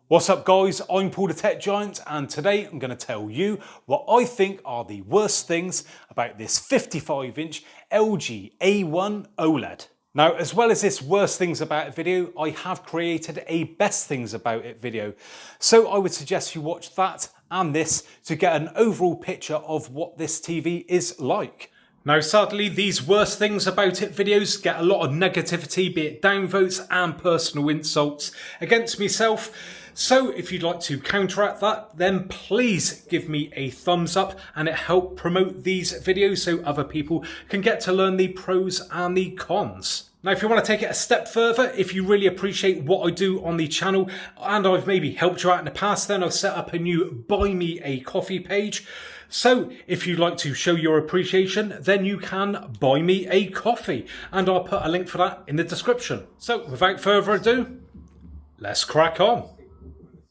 What's up guys, I'm Paul the Tech Giant and today I'm going to tell you what I think are the worst things about this 55-inch LG A1 OLED. Now, as well as this worst things about it video, I have created a best things about it video. So I would suggest you watch that and this to get an overall picture of what this TV is like. Now sadly, these worst things about it videos get a lot of negativity, be it downvotes and personal insults against myself. So if you'd like to counteract that, then please give me a thumbs up and it helps promote these videos so other people can get to learn the pros and the cons. Now, if you want to take it a step further, if you really appreciate what I do on the channel and I've maybe helped you out in the past, then I've set up a new Buy Me a Coffee page. So if you'd like to show your appreciation, then you can buy me a coffee and I'll put a link for that in the description. So without further ado, let's crack on.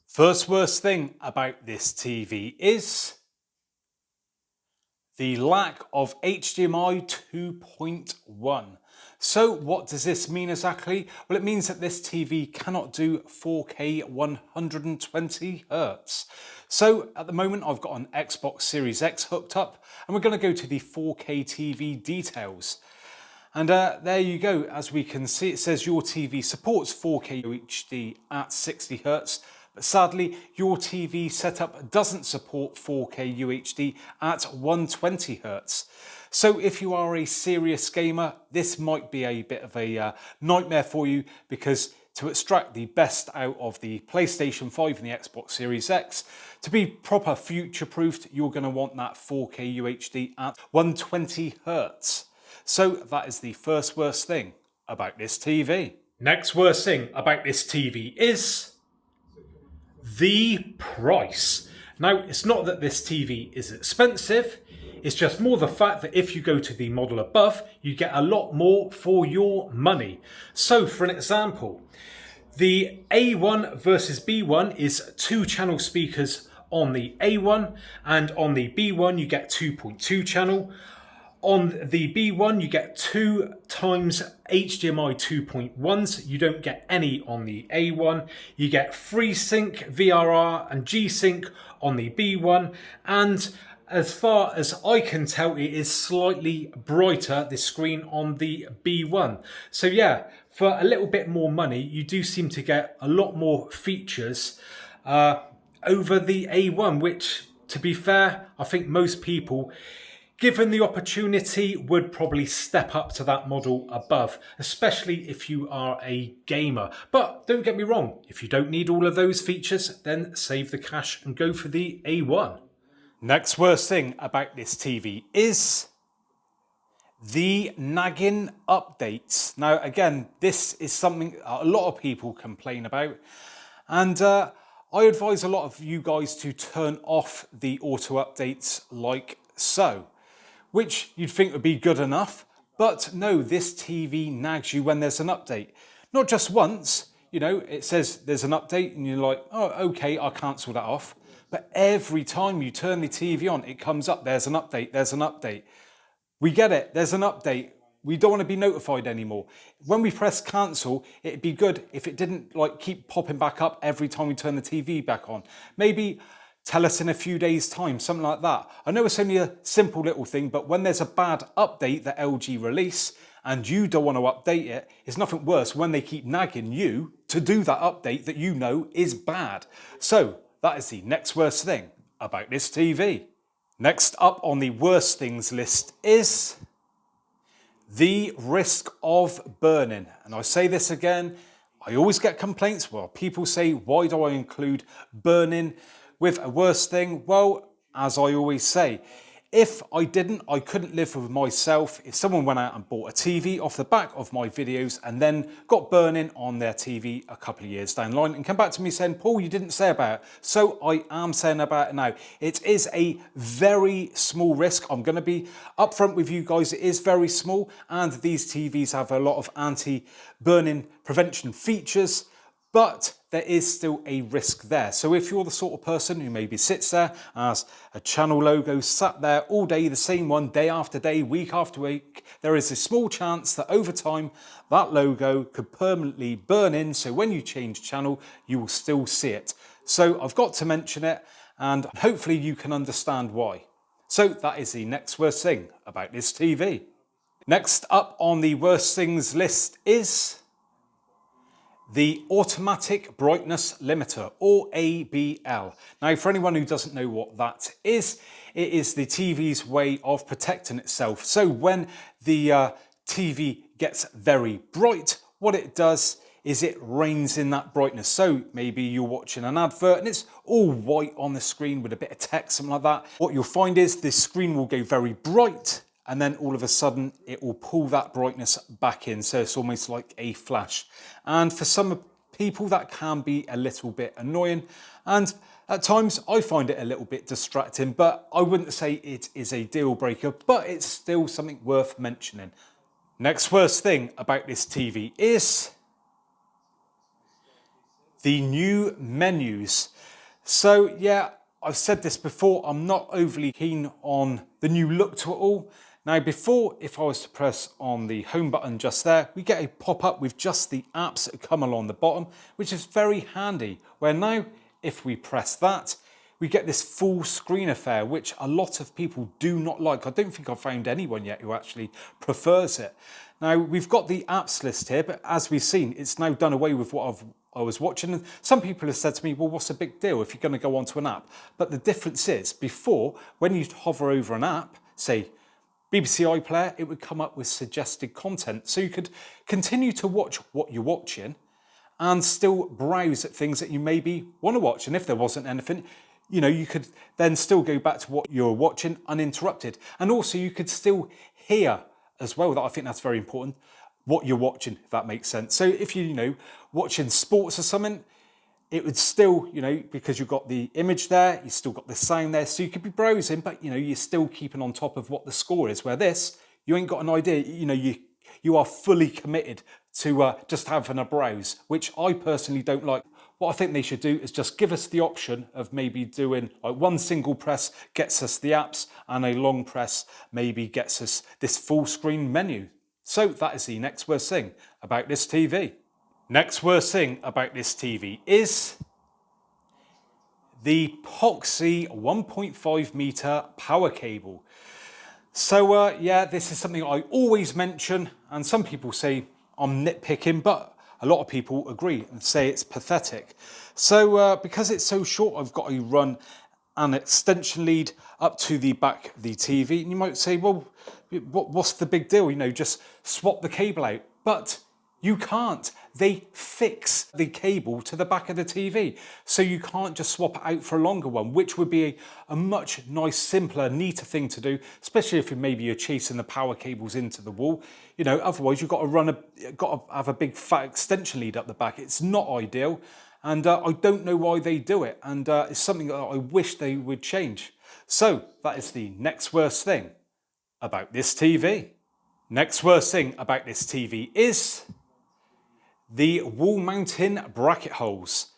First worst thing about this TV is the lack of HDMI 2.1. So what does this mean exactly? Well, it means that this TV cannot do 4K 120 Hz. So at the moment I've got an Xbox Series X hooked up and we're going to go to the 4K TV details. And there you go, as we can see it says your TV supports 4K UHD at 60 Hz. But sadly, your TV setup doesn't support 4K UHD at 120 Hz. So if you are a serious gamer, this might be a bit of a nightmare for you, because to extract the best out of the PlayStation 5 and the Xbox Series X, to be proper future-proofed, you're going to want that 4K UHD at 120 Hz. So that is the first worst thing about this TV. Next worst thing about this TV is the price. Now, it's not that this TV is expensive, it's just more the fact that if you go to the model above, you get a lot more for your money. So for an example, the A1 versus B1 is 2-channel speakers on the A1, and on the B1 you get 2.2 channel. On the B1 you get 2 times HDMI 2.1s, you don't get any on the A1. You get FreeSync, VRR and G-Sync on the B1, and as far as I can tell it is slightly brighter, this screen, on the B1. So yeah, for a little bit more money you do seem to get a lot more features over the A1, which, to be fair, I think most people, given the opportunity, would probably step up to that model above, especially if you are a gamer. But don't get me wrong, if you don't need all of those features, then save the cash and go for the A1. Next worst thing about this TV is the nagging updates. Now again, this is something a lot of people complain about, and I advise a lot of you guys to turn off the auto updates like so, which you'd think would be good enough, but no, this TV nags you when there's an update. Not just once, you know, it says there's an update and you're like, oh, okay, I'll cancel that off. But every time you turn the TV on, it comes up, there's an update, there's an update. We get it, there's an update. We don't want to be notified anymore. When we press cancel, it'd be good if it didn't like keep popping back up every time we turn the TV back on. Maybe tell us in a few days' time, something like that. I know it's only a simple little thing, but when there's a bad update that LG release and you don't want to update it, it's nothing worse when they keep nagging you to do that update that you know is bad. So that is the next worst thing about this TV. Next up on the worst things list is the risk of burning. And I say this again, I always get complaints. Well, people say, why do I include burning with a worst thing? Well, as I always say, if I didn't, I couldn't live with myself. If someone went out and bought a TV off the back of my videos and then got burning on their TV a couple of years down the line and come back to me saying, Paul, you didn't say about it. So I am saying about it now. It is a very small risk. I'm going to be upfront with you guys. It is very small, and these TVs have a lot of anti-burning prevention features, but there is still a risk there. So if you're the sort of person who maybe sits there as a channel logo sat there all day, the same one, day after day, week after week, there is a small chance that over time that logo could permanently burn in, so when you change channel you will still see it. So I've got to mention it, and hopefully you can understand why. So that is the next worst thing about this TV. Next up on the worst things list is the automatic brightness limiter, or ABL. Now, for anyone who doesn't know what that is, it is the TV's way of protecting itself. So when the TV gets very bright, what it does is it reins in that brightness. So maybe you're watching an advert and it's all white on the screen with a bit of text, something like that. What you'll find is this screen will go very bright, and then all of a sudden it will pull that brightness back in. So it's almost like a flash. And for some people that can be a little bit annoying. And at times I find it a little bit distracting, but I wouldn't say it is a deal breaker, but it's still something worth mentioning. Next worst thing about this TV is the new menus. So yeah, I've said this before, I'm not overly keen on the new look to it all. Now before, if I was to press on the home button just there, we get a pop-up with just the apps that come along the bottom, which is very handy. Where now, if we press that, we get this full screen affair, which a lot of people do not like. I don't think I've found anyone yet who actually prefers it. Now we've got the apps list here, but as we've seen, it's now done away with what I was watching. And some people have said to me, well, what's the big deal if you're going to go onto an app? But the difference is, before, when you hover over an app, say BBC iPlayer, it would come up with suggested content. So you could continue to watch what you're watching and still browse at things that you maybe want to watch. And if there wasn't anything, you know, you could then still go back to what you're watching uninterrupted. And also you could still hear as well, that I think that's very important, what you're watching, if that makes sense. So if you know, watching sports or something, it would still, you know, because you've got the image there, you've still got the sound there, so you could be browsing, but you know, you're still keeping on top of what the score is. Where this, you ain't got an idea, you know, you are fully committed to just having a browse, which I personally don't like. What I think they should do is just give us the option of maybe doing like one single press gets us the apps, and a long press maybe gets us this full screen menu. So that is the next worst thing about this TV. Next worst thing about this TV is the Poxy 1.5 meter power cable. So yeah, this is something I always mention, and some people say I'm nitpicking, but a lot of people agree and say it's pathetic. So because it's so short, I've got to run an extension lead up to the back of the TV. And you might say, well, what's the big deal? You know, just swap the cable out. But you can't. They fix the cable to the back of the TV. So you can't just swap it out for a longer one, which would be a much nice, simpler, neater thing to do, especially if maybe you're chasing the power cables into the wall. You know, otherwise you've got to have a big fat extension lead up the back. It's not ideal. And I don't know why they do it. And it's something that I wish they would change. So that is the next worst thing about this TV. Next worst thing about this TV is the wall mounting bracket holes.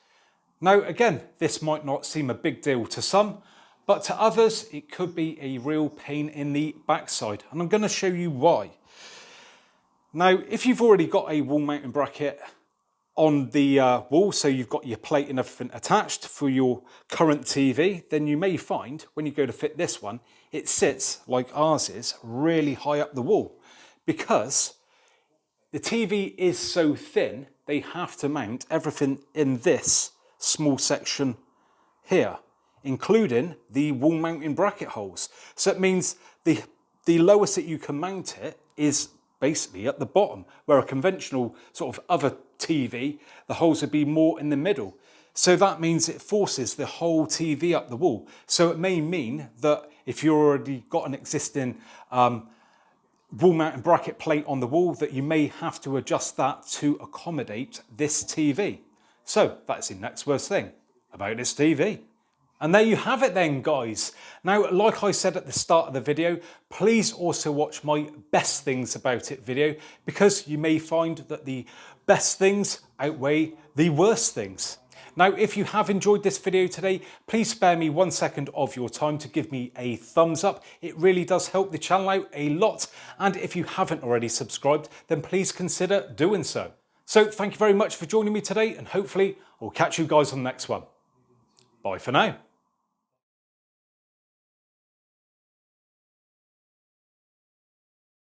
Now again, this might not seem a big deal to some, but to others it could be a real pain in the backside, and I'm going to show you why. Now if you've already got a wall mounting bracket on the wall, so you've got your plate and everything attached for your current TV, then you may find when you go to fit this one, it sits like ours is really high up the wall, because the TV is so thin, they have to mount everything in this small section here, including the wall mounting bracket holes. So it means the lowest that you can mount it is basically at the bottom, where a conventional sort of other TV, the holes would be more in the middle. So that means it forces the whole TV up the wall. So it may mean that if you've already got an existing wall mounting bracket plate on the wall, that you may have to adjust that to accommodate this TV. So that's the next worst thing about this TV. And there you have it then, guys. Now, like I said at the start of the video, please also watch my best things about it video, because you may find that the best things outweigh the worst things. Now, if you have enjoyed this video today, please spare me 1 second of your time to give me a thumbs up. It really does help the channel out a lot. And if you haven't already subscribed, then please consider doing so. So thank you very much for joining me today, and hopefully I'll catch you guys on the next one. Bye for now.